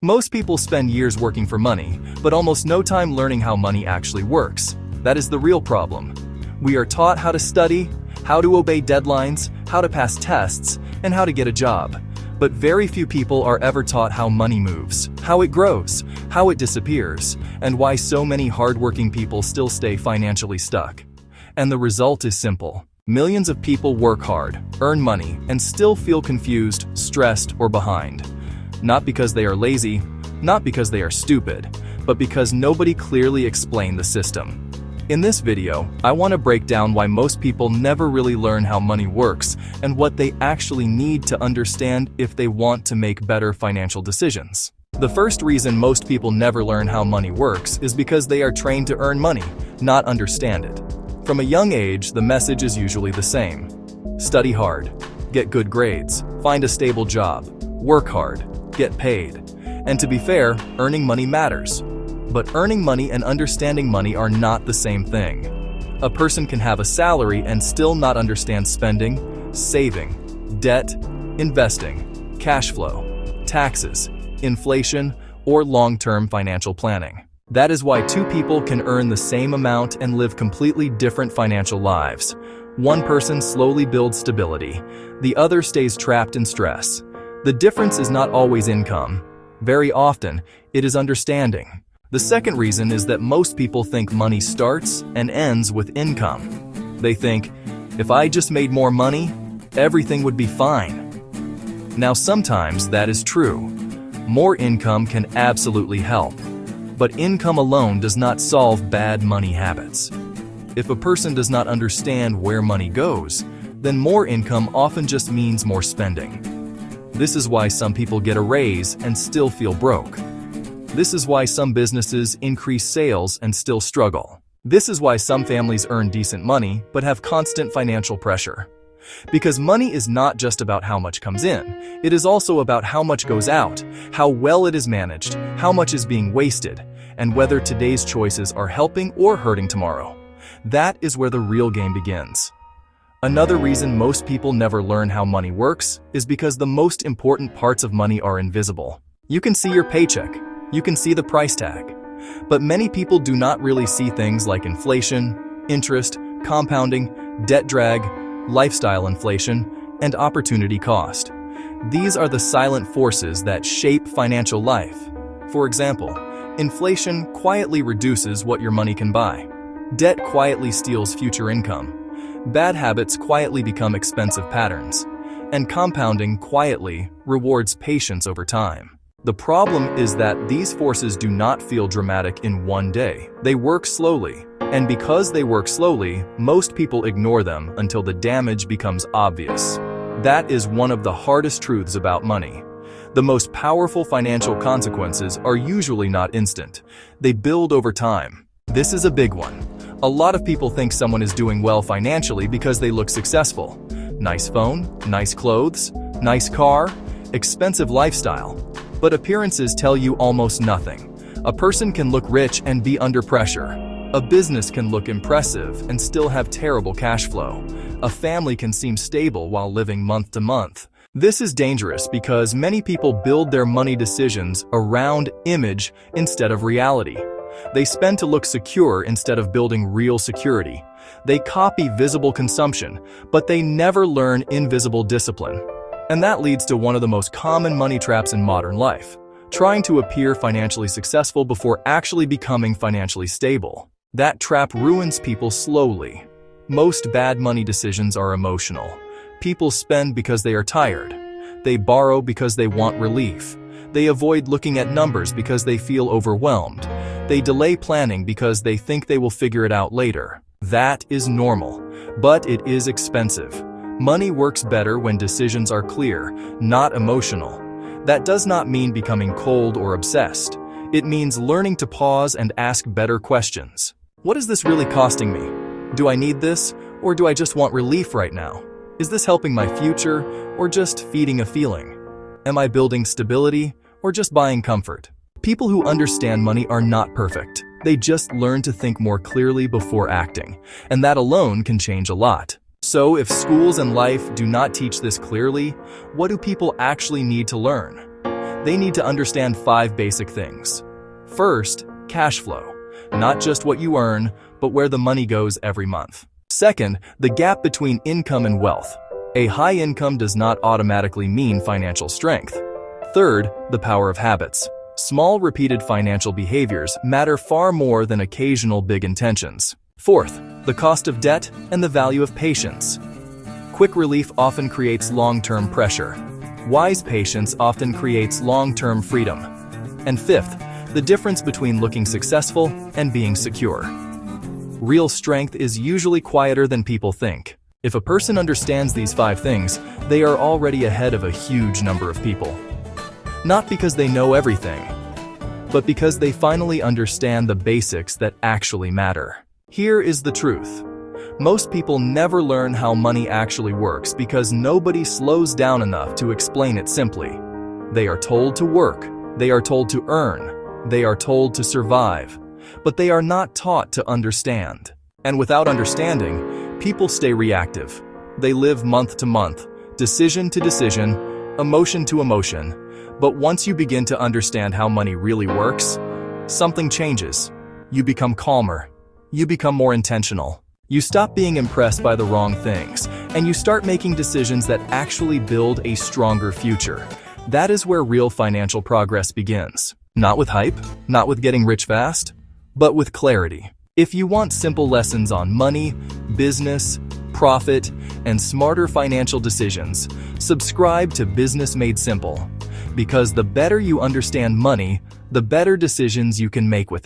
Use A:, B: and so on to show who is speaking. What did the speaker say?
A: Most people spend years working for money, but almost no time learning how money actually works. That is the real problem. We are taught how to study, how to obey deadlines, how to pass tests, and how to get a job. But very few people are ever taught how money moves, how it grows, how it disappears, and why so many hardworking people still stay financially stuck. And the result is simple. Millions of people work hard, earn money, and still feel confused, stressed, or behind. Not because they are lazy, not because they are stupid, but because nobody clearly explained the system. In this video, I want to break down why most people never really learn how money works and what they actually need to understand if they want to make better financial decisions. The first reason most people never learn how money works is because they are trained to earn money, not understand it. From a young age, the message is usually the same. Study hard, get good grades, find a stable job, work hard, get paid. And to be fair, earning money matters. But earning money and understanding money are not the same thing. A person can have a salary and still not understand spending, saving, debt, investing, cash flow, taxes, inflation, or long-term financial planning. That is why two people can earn the same amount and live completely different financial lives. One person slowly builds stability, the other stays trapped in stress. The difference is not always income. Very often, it is understanding. The second reason is that most people think money starts and ends with income. They think, if I just made more money, everything would be fine. Now sometimes that is true. More income can absolutely help. But income alone does not solve bad money habits. If a person does not understand where money goes, then more income often just means more spending. This is why some people get a raise and still feel broke. This is why some businesses increase sales and still struggle. This is why some families earn decent money but have constant financial pressure. Because money is not just about how much comes in, it is also about how much goes out, how well it is managed, how much is being wasted, and whether today's choices are helping or hurting tomorrow. That is where the real game begins. Another reason most people never learn how money works is because the most important parts of money are invisible. You can see your paycheck. You can see the price tag. But many people do not really see things like inflation, interest, compounding, debt drag, lifestyle inflation, and opportunity cost. These are the silent forces that shape financial life. For example, inflation quietly reduces what your money can buy. Debt quietly steals future income. Bad habits quietly become expensive patterns. And compounding quietly rewards patience over time. The problem is that these forces do not feel dramatic in one day. They work slowly. And because they work slowly, most people ignore them until the damage becomes obvious. That is one of the hardest truths about money. The most powerful financial consequences are usually not instant. They build over time. This is a big one. A lot of people think someone is doing well financially because they look successful. Nice phone, nice clothes, nice car, expensive lifestyle. But appearances tell you almost nothing. A person can look rich and be under pressure. A business can look impressive and still have terrible cash flow. A family can seem stable while living month to month. This is dangerous because many people build their money decisions around image instead of reality. They spend to look secure instead of building real security. They copy visible consumption, but they never learn invisible discipline. And that leads to one of the most common money traps in modern life: trying to appear financially successful before actually becoming financially stable. That trap ruins people slowly. Most bad money decisions are emotional. People spend because they are tired. They borrow because they want relief. They avoid looking at numbers because they feel overwhelmed. They delay planning because they think they will figure it out later. That is normal, but it is expensive. Money works better when decisions are clear, not emotional. That does not mean becoming cold or obsessed. It means learning to pause and ask better questions. What is this really costing me? Do I need this, or do I just want relief right now? Is this helping my future, or just feeding a feeling? Am I building stability, or just buying comfort? People who understand money are not perfect. They just learn to think more clearly before acting, and that alone can change a lot. So if schools and life do not teach this clearly, what do people actually need to learn? they need to understand 5 basic things. First, cash flow. Not just what you earn, but where the money goes every month. Second, the gap between income and wealth. A high income does not automatically mean financial strength. Third, the power of habits. Small repeated financial behaviors matter far more than occasional big intentions. Fourth, the cost of debt and the value of patience. Quick relief often creates long-term pressure. Wise patience often creates long-term freedom. And fifth, the difference between looking successful and being secure. Real strength is usually quieter than people think. If a person understands these 5 things, they are already ahead of a huge number of people. Not because they know everything, but because they finally understand the basics that actually matter. Here is the truth. Most people never learn how money actually works because nobody slows down enough to explain it simply. They are told to work, they are told to earn, they are told to survive, but they are not taught to understand. And without understanding, people stay reactive. They live month to month, decision to decision, emotion to emotion. But once you begin to understand how money really works, something changes. You become calmer. You become more intentional. You stop being impressed by the wrong things, and you start making decisions that actually build a stronger future. That is where real financial progress begins. Not with hype, not with getting rich fast, but with clarity. If you want simple lessons on money, business, profit, and smarter financial decisions, subscribe to Business Made Simple. Because the better you understand money, the better decisions you can make with it.